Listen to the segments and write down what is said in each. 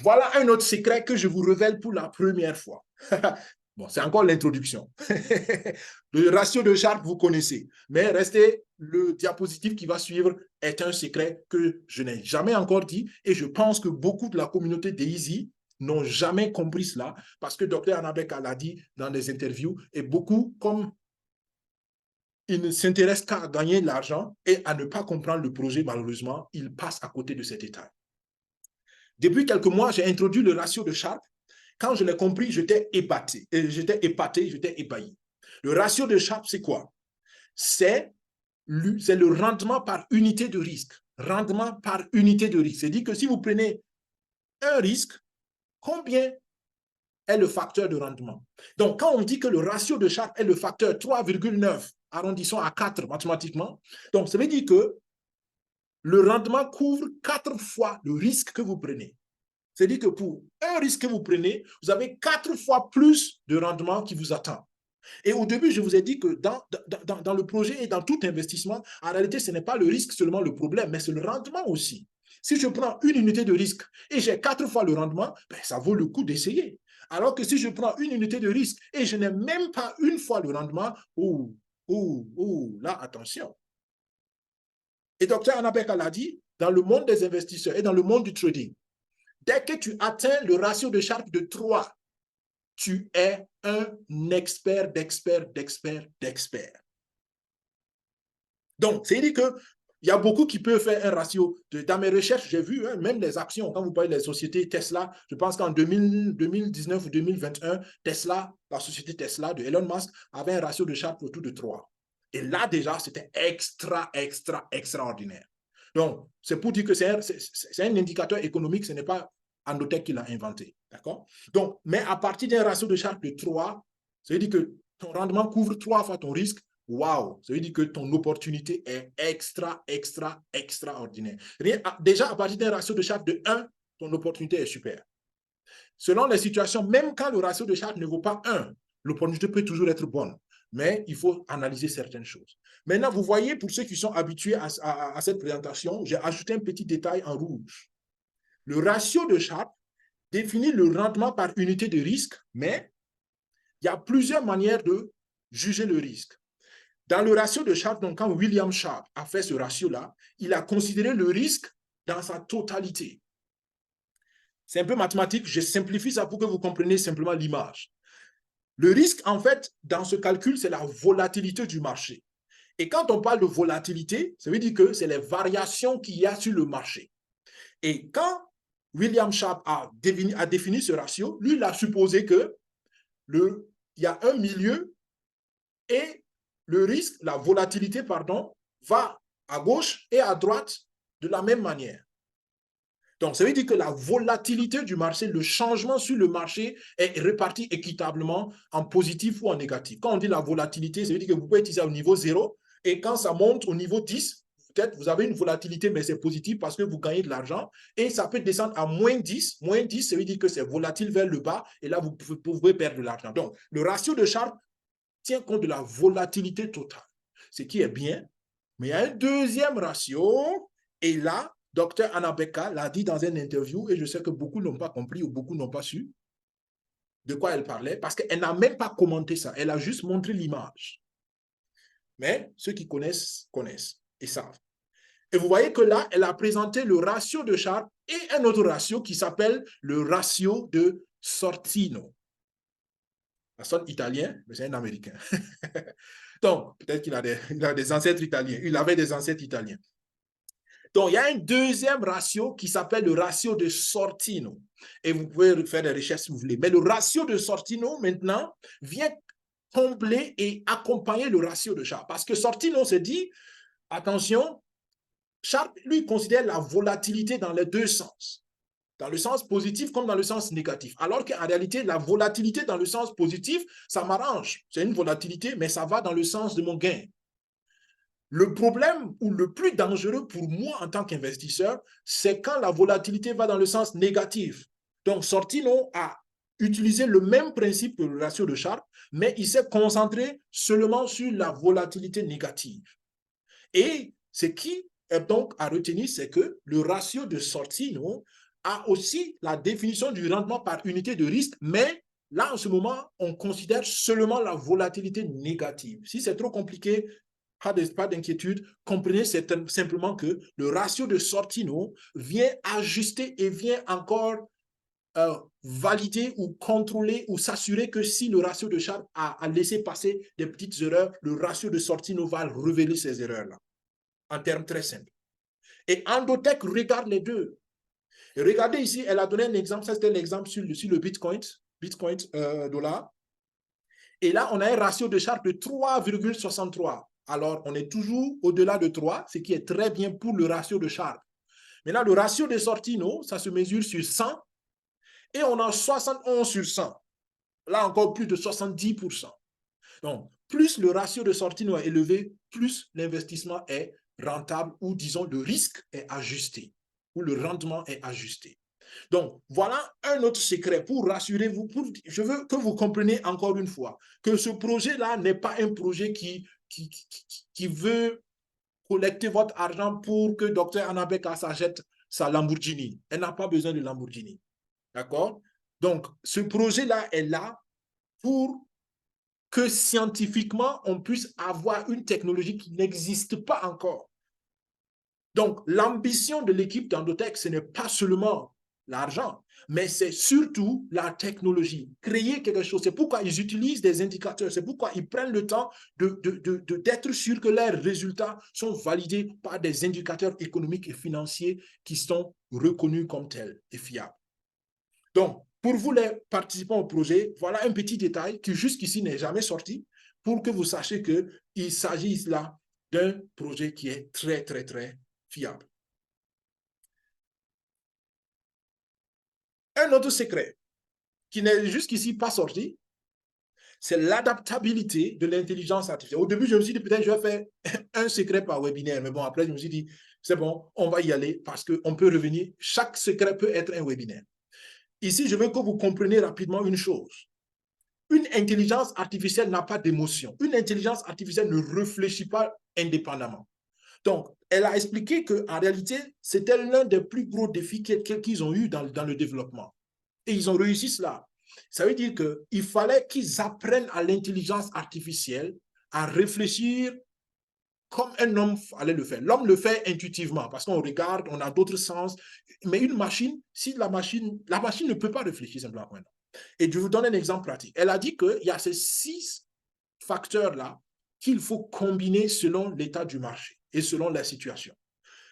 Voilà un autre secret que je vous révèle pour la première fois. Bon, c'est encore l'introduction. Le ratio de Sharpe, vous connaissez. Mais restez, le diapositive qui va suivre est un secret que je n'ai jamais encore dit et je pense que beaucoup de la communauté d'Easy n'ont jamais compris cela parce que Dr. Anabeka l'a dit dans des interviews et beaucoup, comme ils ne s'intéressent qu'à gagner de l'argent et à ne pas comprendre le projet, malheureusement, ils passent à côté de cet état. Depuis quelques mois, j'ai introduit le ratio de Sharpe. Quand je l'ai compris, j'étais épaté, j'étais ébahi. Le ratio de Sharpe, c'est quoi? C'est le rendement par unité de risque. Rendement par unité de risque. C'est-à-dire que si vous prenez un risque, combien est le facteur de rendement? Donc, quand on dit que le ratio de Sharpe est le facteur 3,9, arrondissons à 4 mathématiquement, donc ça veut dire que le rendement couvre 4 fois le risque que vous prenez. C'est-à-dire que pour un risque que vous prenez, vous avez 4 fois plus de rendement qui vous attend. Et au début, je vous ai dit que dans le projet et dans tout investissement, en réalité, ce n'est pas le risque seulement le problème, mais c'est le rendement aussi. Si je prends une unité de risque et j'ai 4 fois le rendement, ben, ça vaut le coup d'essayer. Alors que si je prends une unité de risque et je n'ai même pas une fois le rendement, là, attention. Et Dr. Anabeka l'a dit, dans le monde des investisseurs et dans le monde du trading, dès que tu atteins le ratio de Sharpe de 3, tu es un expert d'expert. Donc, c'est-à-dire qu'il y a beaucoup qui peuvent faire un ratio. Dans mes recherches, j'ai vu, même les actions, quand vous parlez des sociétés Tesla, je pense qu'en 2019 ou 2021, Tesla, la société Tesla de Elon Musk, avait un ratio de Sharpe autour de 3. Et là, déjà, c'était extraordinaire. Donc, c'est pour dire que c'est un indicateur économique, ce n'est pas Andotech qui l'a inventé. D'accord? Donc, mais à partir d'un ratio de Sharpe de 3, ça veut dire que ton rendement couvre 3 fois ton risque. Waouh! Ça veut dire que ton opportunité est extraordinaire. Déjà, à partir d'un ratio de Sharpe de 1, ton opportunité est super. Selon les situations, même quand le ratio de Sharpe ne vaut pas 1, l'opportunité peut toujours être bonne. Mais il faut analyser certaines choses. Maintenant, vous voyez, pour ceux qui sont habitués à cette présentation, j'ai ajouté un petit détail en rouge. Le ratio de Sharpe définit le rendement par unité de risque, mais il y a plusieurs manières de juger le risque. Dans le ratio de Sharpe, donc quand William Sharpe a fait ce ratio-là, il a considéré le risque dans sa totalité. C'est un peu mathématique, je simplifie ça pour que vous compreniez simplement l'image. Le risque, en fait, dans ce calcul, c'est la volatilité du marché. Et quand on parle de volatilité, ça veut dire que c'est les variations qu'il y a sur le marché. Et quand William Sharpe a défini ce ratio, lui, il a supposé que il y a un milieu et le risque, la volatilité, pardon, va à gauche et à droite de la même manière. Donc, ça veut dire que la volatilité du marché, le changement sur le marché est réparti équitablement en positif ou en négatif. Quand on dit la volatilité, ça veut dire que vous pouvez utiliser au niveau 0 et quand ça monte au niveau 10, peut-être vous avez une volatilité, mais c'est positif parce que vous gagnez de l'argent et ça peut descendre à moins 10. Moins 10, ça veut dire que c'est volatile vers le bas et là, vous pouvez perdre de l'argent. Donc, le ratio de Sharpe tient compte de la volatilité totale, ce qui est bien. Mais il y a un deuxième ratio et là, Dr. Anabeka l'a dit dans une interview et je sais que beaucoup n'ont pas compris ou beaucoup n'ont pas su de quoi elle parlait parce qu'elle n'a même pas commenté ça. Elle a juste montré l'image. Mais ceux qui connaissent, connaissent et savent. Et vous voyez que là, elle a présenté le ratio de Sharpe et un autre ratio qui s'appelle le ratio de Sortino. Ça sonne italien, mais c'est un Américain. Donc, peut-être qu'il a des ancêtres italiens. Il avait des ancêtres italiens. Donc, il y a un deuxième ratio qui s'appelle le ratio de Sortino. Et vous pouvez faire des recherches si vous voulez. Mais le ratio de Sortino, maintenant, vient combler et accompagner le ratio de Sharpe. Parce que Sortino se dit, attention, Sharpe, lui, considère la volatilité dans les deux sens. Dans le sens positif comme dans le sens négatif. Alors qu'en réalité, la volatilité dans le sens positif, ça m'arrange. C'est une volatilité, mais ça va dans le sens de mon gain. Le problème ou le plus dangereux pour moi en tant qu'investisseur, c'est quand la volatilité va dans le sens négatif. Donc, Sortino a utilisé le même principe que le ratio de Sharpe, mais il s'est concentré seulement sur la volatilité négative. Et ce qui est donc à retenir, c'est que le ratio de Sortino a aussi la définition du rendement par unité de risque, mais là, en ce moment, on considère seulement la volatilité négative. Si c'est trop compliqué, pas d'inquiétude, comprenez simplement que le ratio de Sortino vient ajuster et vient encore valider ou contrôler ou s'assurer que si le ratio de Sharpe a laissé passer des petites erreurs, le ratio de Sortino va révéler ces erreurs-là, en termes très simples. Et Endotech regarde les deux. Et regardez ici, elle a donné un exemple, ça c'était l'exemple sur le Bitcoin dollar. Et là, on a un ratio de Sharpe de 3,63. Alors, on est toujours au-delà de 3, ce qui est très bien pour le ratio de Sharpe. Maintenant, le ratio de Sortino, ça se mesure sur 100 et on a 71 sur 100. Là encore, plus de 70%. Donc, plus le ratio de Sortino est élevé, plus l'investissement est rentable ou, disons, le risque est ajusté ou le rendement est ajusté. Donc, voilà un autre secret pour rassurer vous. Je veux que vous compreniez encore une fois que ce projet-là n'est pas un projet qui veut collecter votre argent pour que Dr Anabeka s'achète sa Lamborghini. Elle n'a pas besoin de Lamborghini. D'accord? Donc, ce projet-là est là pour que scientifiquement, on puisse avoir une technologie qui n'existe pas encore. Donc, l'ambition de l'équipe d'Endotech, ce n'est pas seulement l'argent, mais c'est surtout la technologie. Créer quelque chose. C'est pourquoi ils utilisent des indicateurs. C'est pourquoi ils prennent le temps d'être sûrs que leurs résultats sont validés par des indicateurs économiques et financiers qui sont reconnus comme tels et fiables. Donc, pour vous les participants au projet, voilà un petit détail qui jusqu'ici n'est jamais sorti pour que vous sachiez qu'il s'agit là d'un projet qui est très, très, très fiable. Un autre secret qui n'est jusqu'ici pas sorti, c'est l'adaptabilité de l'intelligence artificielle. Au début, je me suis dit peut-être je vais faire un secret par webinaire, mais bon, après, je me suis dit, c'est bon, on va y aller parce qu'on peut revenir. Chaque secret peut être un webinaire. Ici, je veux que vous compreniez rapidement une chose. Une intelligence artificielle n'a pas d'émotion. Une intelligence artificielle ne réfléchit pas indépendamment. Donc, elle a expliqué qu'en réalité, c'était l'un des plus gros défis qu'ils ont eu dans le développement. Et ils ont réussi cela. Ça veut dire qu'il fallait qu'ils apprennent à l'intelligence artificielle à réfléchir comme un homme allait le faire. L'homme le fait intuitivement parce qu'on regarde, on a d'autres sens. Mais une machine, si la machine ne peut pas réfléchir simplement. Et je vous donne un exemple pratique. Elle a dit qu'il y a ces 6 facteurs-là qu'il faut combiner selon l'état du marché et selon la situation.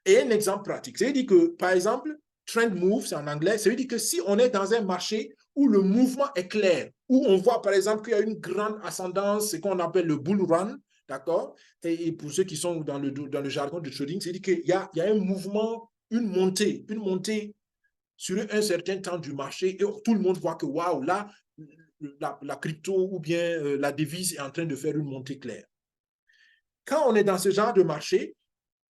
Et un exemple pratique, ça veut dire que, par exemple, trend move, c'est en anglais, ça veut dire que si on est dans un marché où le mouvement est clair, où on voit, par exemple, qu'il y a une grande ascendance, ce qu'on appelle le bull run, d'accord? Et pour ceux qui sont dans le jargon de trading, c'est-à-dire qu'il y a un mouvement, une montée sur un certain temps du marché et tout le monde voit que, waouh, là, la crypto ou bien la devise est en train de faire une montée claire. Quand on est dans ce genre de marché,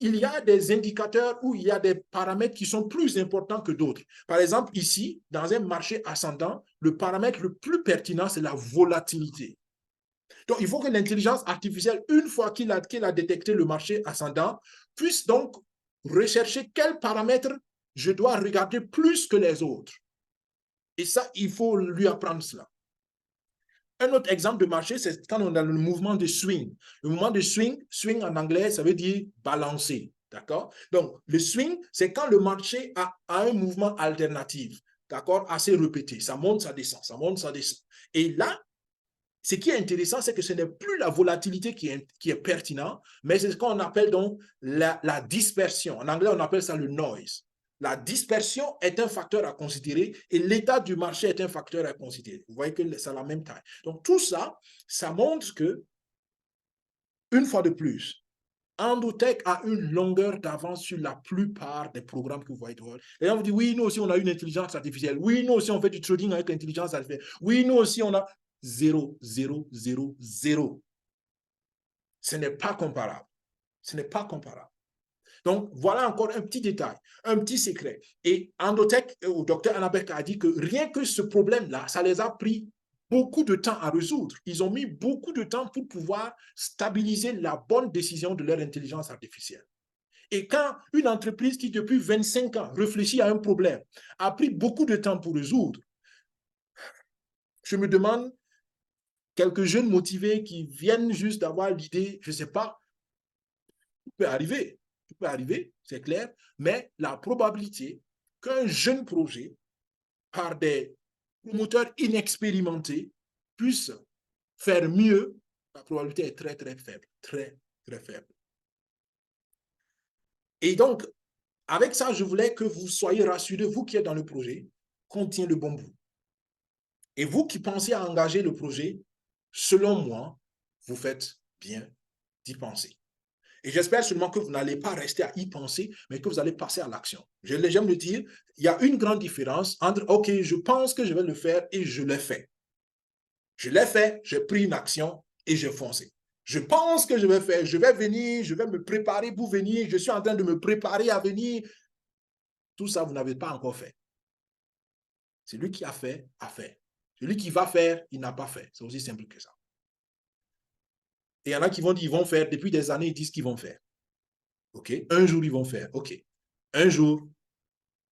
il y a des indicateurs où il y a des paramètres qui sont plus importants que d'autres. Par exemple, ici, dans un marché ascendant, le paramètre le plus pertinent, c'est la volatilité. Donc, il faut que l'intelligence artificielle, une fois qu'il a détecté le marché ascendant, puisse donc rechercher quels paramètres je dois regarder plus que les autres. Et ça, il faut lui apprendre cela. Un autre exemple de marché, c'est quand on a le mouvement de swing. Le mouvement de swing en anglais, ça veut dire balancer. D'accord? Donc, le swing, c'est quand le marché a un mouvement alternatif. D'accord? Assez répété. Ça monte, ça descend. Ça monte, ça descend. Et là, ce qui est intéressant, c'est que ce n'est plus la volatilité qui est pertinente, mais c'est ce qu'on appelle donc la dispersion. En anglais, on appelle ça le noise. La dispersion est un facteur à considérer et l'état du marché est un facteur à considérer. Vous voyez que c'est la même taille. Donc, tout ça, ça montre que, une fois de plus, Endotech a une longueur d'avance sur la plupart des programmes que vous voyez dehors. Et là, on vous dit, oui, nous aussi, on a une intelligence artificielle. Oui, nous aussi, on fait du trading avec l'intelligence artificielle. Oui, nous aussi, on a 0, 0, 0, 0. Ce n'est pas comparable. Ce n'est pas comparable. Donc, voilà encore un petit détail, un petit secret. Et Endotech, ou Dr Anabeka a dit que rien que ce problème-là, ça les a pris beaucoup de temps à résoudre. Ils ont mis beaucoup de temps pour pouvoir stabiliser la bonne décision de leur intelligence artificielle. Et quand une entreprise qui, depuis 25 ans, réfléchit à un problème, a pris beaucoup de temps pour résoudre, je me demande, quelques jeunes motivés qui viennent juste d'avoir l'idée, je ne sais pas, tout peut arriver, c'est clair, mais la probabilité qu'un jeune projet, par des promoteurs inexpérimentés, puisse faire mieux, la probabilité est très, très faible, très, très faible. Et donc, avec ça, je voulais que vous soyez rassurés, vous qui êtes dans le projet, qu'on tient le bon bout. Et vous qui pensez à engager le projet, selon moi, vous faites bien d'y penser. Et j'espère seulement que vous n'allez pas rester à y penser, mais que vous allez passer à l'action. J'aime le dire, il y a une grande différence entre « Ok, je pense que je vais le faire et je l'ai fait ». Je l'ai fait, j'ai pris une action et j'ai foncé. Je pense que je vais faire, je vais venir, je vais me préparer pour venir, je suis en train de me préparer à venir. Tout ça, vous n'avez pas encore fait. Celui qui a fait, a fait. Celui qui va faire, il n'a pas fait. C'est aussi simple que ça. Et il y en a qui vont dire, ils vont faire, depuis des années, ils disent qu'ils vont faire. OK? Un jour, ils vont faire. OK. Un jour,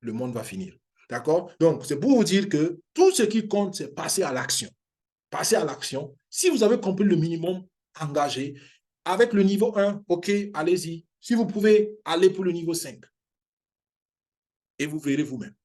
le monde va finir. D'accord? Donc, c'est pour vous dire que tout ce qui compte, c'est passer à l'action. Passer à l'action. Si vous avez compris le minimum, engagé. Avec le niveau 1, OK, allez-y. Si vous pouvez, aller pour le niveau 5. Et vous verrez vous-même.